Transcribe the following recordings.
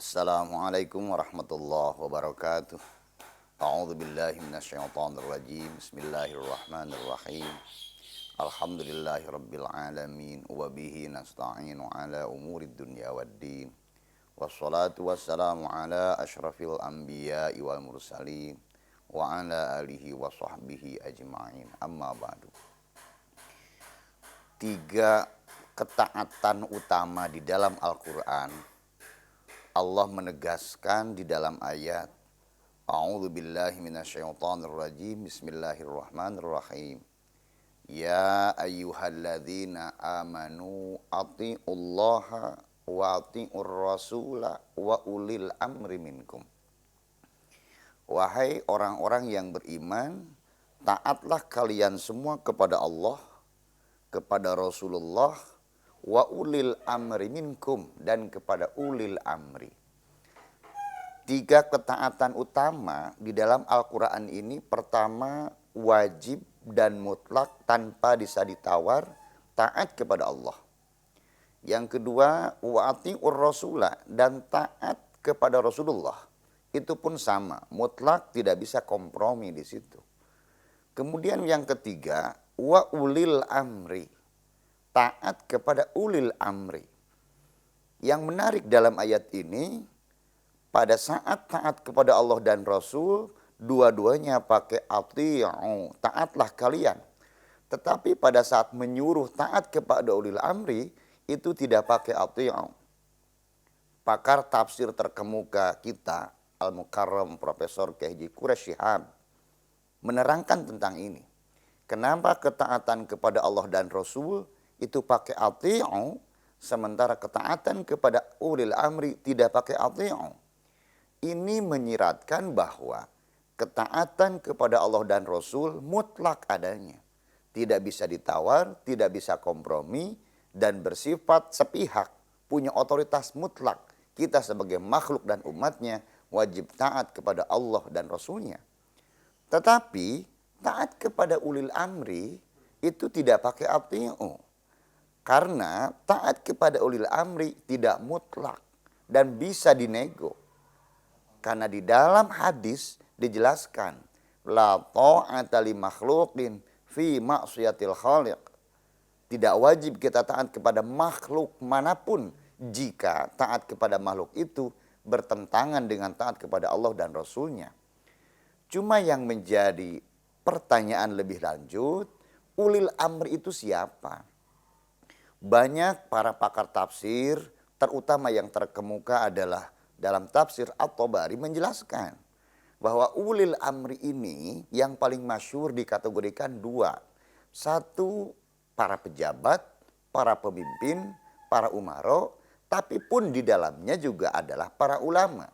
Assalamualaikum warahmatullahi wabarakatuh. A'udzu billahi minasyaitonir rajim. Bismillahirrahmanirrahim. Alhamdulillahirabbil alamin wa bihi nasta'inu ala umurid dunya waddin. Wassalatu wassalamu ala asyrafil anbiya'i wal mursalin wa ala alihi wa sahbihi ajma'in. Amma ba'du. Tiga ketaatan utama di dalam Al-Qur'an Allah menegaskan di dalam ayat A'udzu billahi minasyaitonir rajim. Bismillahirrahmanirrahim. Ya ayyuhalladzina amanu atti'ullaha wa atti'ur rasula wa ulil amri minkum. Wahai orang-orang yang beriman, taatlah kalian semua kepada Allah, kepada Rasulullah, wa ulil amri minkum, dan kepada ulil amri. Tiga ketaatan utama di dalam Al-Quran ini, pertama wajib dan mutlak tanpa bisa ditawar, taat kepada Allah. Yang kedua wa'ati'ur rasulah, dan taat kepada Rasulullah. Itu pun sama, mutlak, tidak bisa kompromi di situ. Kemudian yang ketiga wa ulil amri, taat kepada ulil amri. Yang menarik dalam ayat ini, pada saat taat kepada Allah dan Rasul, dua-duanya pakai ati'u, taatlah kalian. Tetapi pada saat menyuruh taat kepada ulil amri, itu tidak pakai ati'u. Pakar tafsir terkemuka kita, Al-Mukarram Profesor K.H. Quraish Shihab, menerangkan tentang ini. Kenapa ketaatan kepada Allah dan Rasul itu pakai ati'u, sementara ketaatan kepada ulil amri tidak pakai ati'u. Ini menyiratkan bahwa ketaatan kepada Allah dan Rasul mutlak adanya. Tidak bisa ditawar, tidak bisa kompromi, dan bersifat sepihak, punya otoritas mutlak. Kita sebagai makhluk dan umatnya wajib taat kepada Allah dan Rasulnya. Tetapi taat kepada ulil amri itu tidak pakai ati'u. Karena taat kepada ulil amri tidak mutlak dan bisa dinego. Karena di dalam hadis dijelaskan, la ta'ata li makhluqin fi ma'siyatil khaliq. Tidak wajib kita taat kepada makhluk manapun jika taat kepada makhluk itu bertentangan dengan taat kepada Allah dan Rasulnya. Cuma yang menjadi pertanyaan lebih lanjut, ulil amri itu siapa? Banyak para pakar tafsir, terutama yang terkemuka adalah dalam tafsir At-Tabari, menjelaskan bahwa ulil amri ini yang paling masyhur dikategorikan dua. Satu, para pejabat, para pemimpin, para umaro, tapi pun di dalamnya juga adalah para ulama.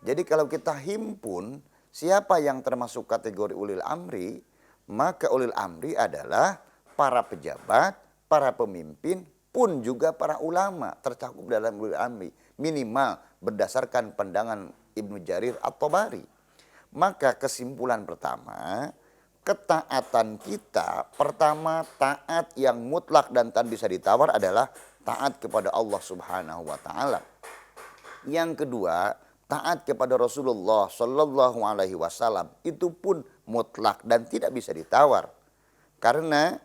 Jadi kalau kita himpun siapa yang termasuk kategori ulil amri, maka ulil amri adalah para pejabat, para pemimpin, pun juga para ulama tercakup dalam ulil amri. Minimal berdasarkan pandangan Ibnu Jarir At-Tabari. Maka kesimpulan pertama, ketaatan kita, pertama taat yang mutlak dan tak bisa ditawar adalah taat kepada Allah Subhanahu wa Ta'ala. Yang kedua, taat kepada Rasulullah Sallallahu Alaihi Wasallam, itu pun mutlak dan tidak bisa ditawar. Karena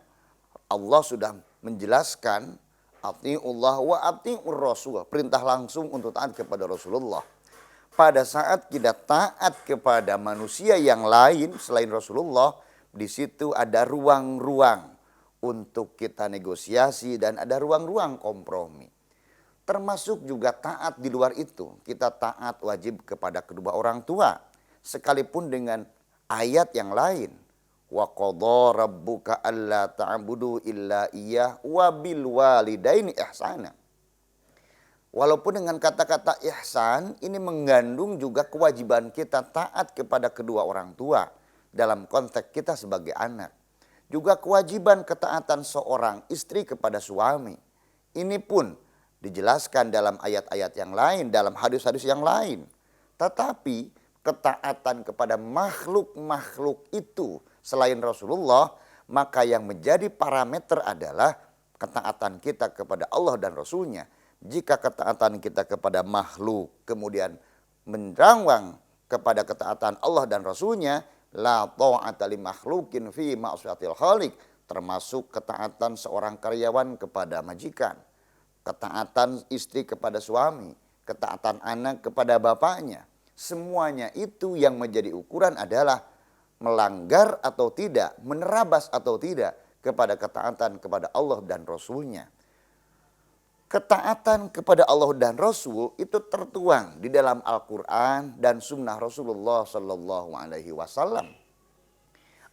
Allah sudah menjelaskan ati'ullah wa ati'ur rasul, perintah langsung untuk taat kepada Rasulullah. Pada saat kita taat kepada manusia yang lain selain Rasulullah, di situ ada ruang-ruang untuk kita negosiasi dan ada ruang-ruang kompromi. Termasuk juga taat di luar itu. Kita taat wajib kepada kedua orang tua, sekalipun dengan ayat yang lain. Wa qadha rabbuka alla ta'budu illa iyyah wa bil walidaini ihsana. Walaupun dengan kata-kata ihsan ini mengandung juga kewajiban kita taat kepada kedua orang tua dalam konteks kita sebagai anak. Juga kewajiban ketaatan seorang istri kepada suami. Ini pun dijelaskan dalam ayat-ayat yang lain, dalam hadis-hadis yang lain. Tetapi ketaatan kepada makhluk-makhluk itu selain Rasulullah, maka yang menjadi parameter adalah ketaatan kita kepada Allah dan Rasulnya. Jika ketaatan kita kepada makhluk kemudian menerawang kepada ketaatan Allah dan Rasulnya, la ta'ata li makhlukin fi ma'siyatil khaliq, termasuk ketaatan seorang karyawan kepada majikan, ketaatan istri kepada suami, ketaatan anak kepada bapaknya. Semuanya itu yang menjadi ukuran adalah melanggar atau tidak, menerabas atau tidak kepada ketaatan kepada Allah dan Rasulnya. Ketaatan kepada Allah dan Rasul itu tertuang di dalam Al-Quran dan Sunnah Rasulullah Sallallahu Alaihi Wasallam.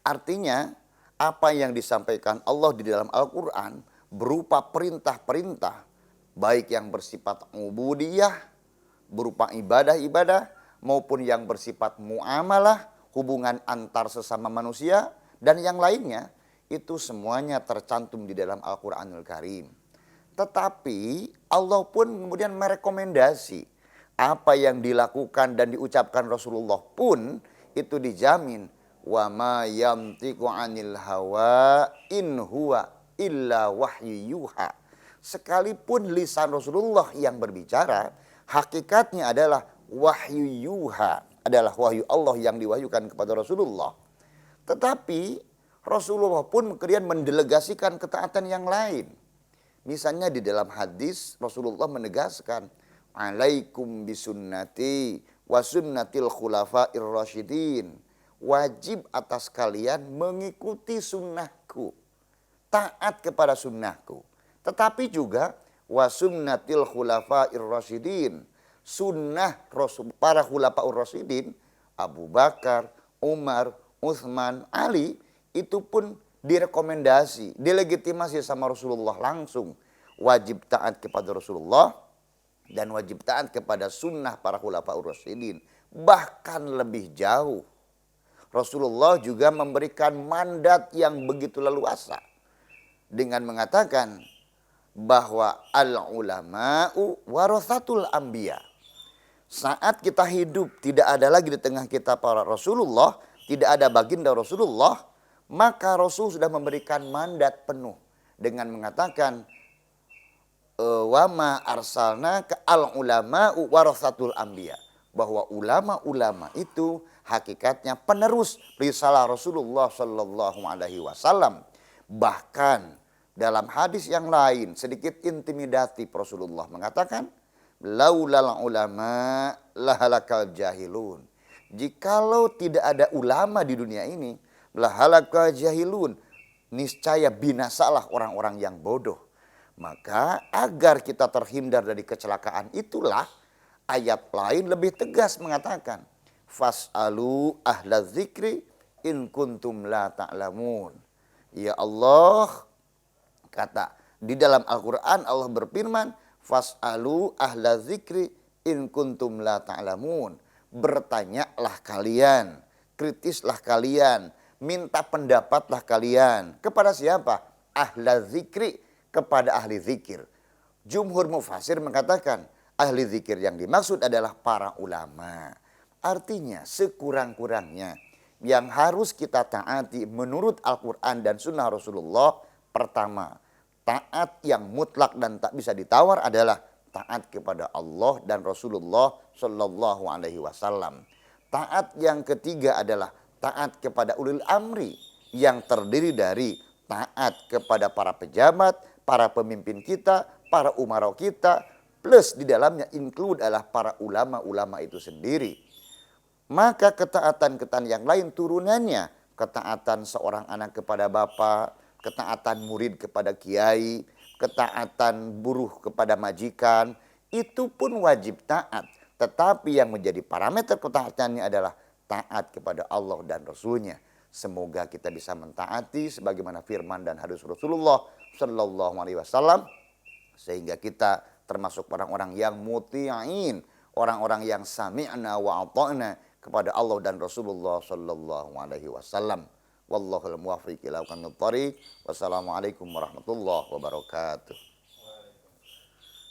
Artinya apa yang disampaikan Allah di dalam Al-Quran berupa perintah-perintah, baik yang bersifat ubudiyah, berupa ibadah-ibadah, maupun yang bersifat muamalah, hubungan antar sesama manusia, dan yang lainnya, itu semuanya tercantum di dalam Al-Quranul Karim. Tetapi Allah pun kemudian merekomendasi apa yang dilakukan dan diucapkan Rasulullah pun itu dijamin. Wa ma yantiqu 'anil hawa in huwa illa wahyu yuha. Sekalipun lisan Rasulullah yang berbicara, hakikatnya adalah wahyu yuha, adalah wahyu Allah yang diwahyukan kepada Rasulullah. Tetapi Rasulullah pun kemudian mendelegasikan ketaatan yang lain. Misalnya di dalam hadis Rasulullah menegaskan, alaikum bisunnati wa sunnatil khulafa'ir rasyidin. Wajib atas kalian mengikuti sunnahku, taat kepada sunnahku. Tetapi juga wa sunnatil khulafa'ir rasyidin, sunnah para khulafa'ur rasyidin, Abu Bakar, Umar, Utsman, Ali, itu pun direkomendasi, dilegitimasi sama Rasulullah langsung. Wajib taat kepada Rasulullah dan wajib taat kepada sunnah para khulafaur rasyidin. Bahkan lebih jauh, Rasulullah juga memberikan mandat yang begitu leluasa dengan mengatakan bahwa al-ulama'u warathatul anbiya. Saat kita hidup tidak ada lagi di tengah kita para Rasulullah, tidak ada baginda Rasulullah, maka Rasul sudah memberikan mandat penuh dengan mengatakan wa ma arsalna ka al ulama warathatul anbiya, bahwa ulama-ulama itu hakikatnya penerus risalah Rasulullah Sallallahu Alaihi Wasallam. Bahkan dalam hadis yang lain sedikit intimidatif Rasulullah mengatakan laulal ulama lahalakal jahilun. Jikalau tidak ada ulama di dunia ini, lahalaka jahilun, niscaya binasalah orang-orang yang bodoh. Maka agar kita terhindar dari kecelakaan itulah ayat lain lebih tegas mengatakan fas'alu ahla dzikri in kuntum la ta'lamun. Ya Allah, kata di dalam Al-Qur'an Allah berfirman fas'alu ahla dzikri in kuntum la ta'lamun. Bertanyalah kalian, kritislah kalian, minta pendapatlah kalian. Kepada siapa? Ahla zikri, kepada ahli zikir. Jumhur mufasir mengatakan ahli zikir yang dimaksud adalah para ulama. Artinya sekurang-kurangnya yang harus kita taati menurut Al-Quran dan Sunnah Rasulullah, pertama, taat yang mutlak dan tak bisa ditawar adalah taat kepada Allah dan Rasulullah Sallallahu Alaihi Wasallam. Taat yang ketiga adalah taat kepada ulil amri yang terdiri dari taat kepada para pejabat, para pemimpin kita, para umarau kita, plus di dalamnya include adalah para ulama-ulama itu sendiri. Maka ketaatan-ketaatan yang lain turunannya, ketaatan seorang anak kepada bapak, ketaatan murid kepada kiai, ketaatan buruh kepada majikan, itu pun wajib taat. Tetapi yang menjadi parameter ketaatannya adalah taat kepada Allah dan Rasulnya. Semoga kita bisa mentaati sebagaimana firman dan hadis Rasulullah Sallallahu Alaihi Wasallam, sehingga kita termasuk orang-orang yang muti'in, orang-orang yang sami'na wa ata'na kepada Allah dan Rasulullah Sallallahu Alaihi Wasallam. Wallahul muwaffiq ila aqwamit thoriq. Wassalamualaikum warahmatullahi wabarakatuh.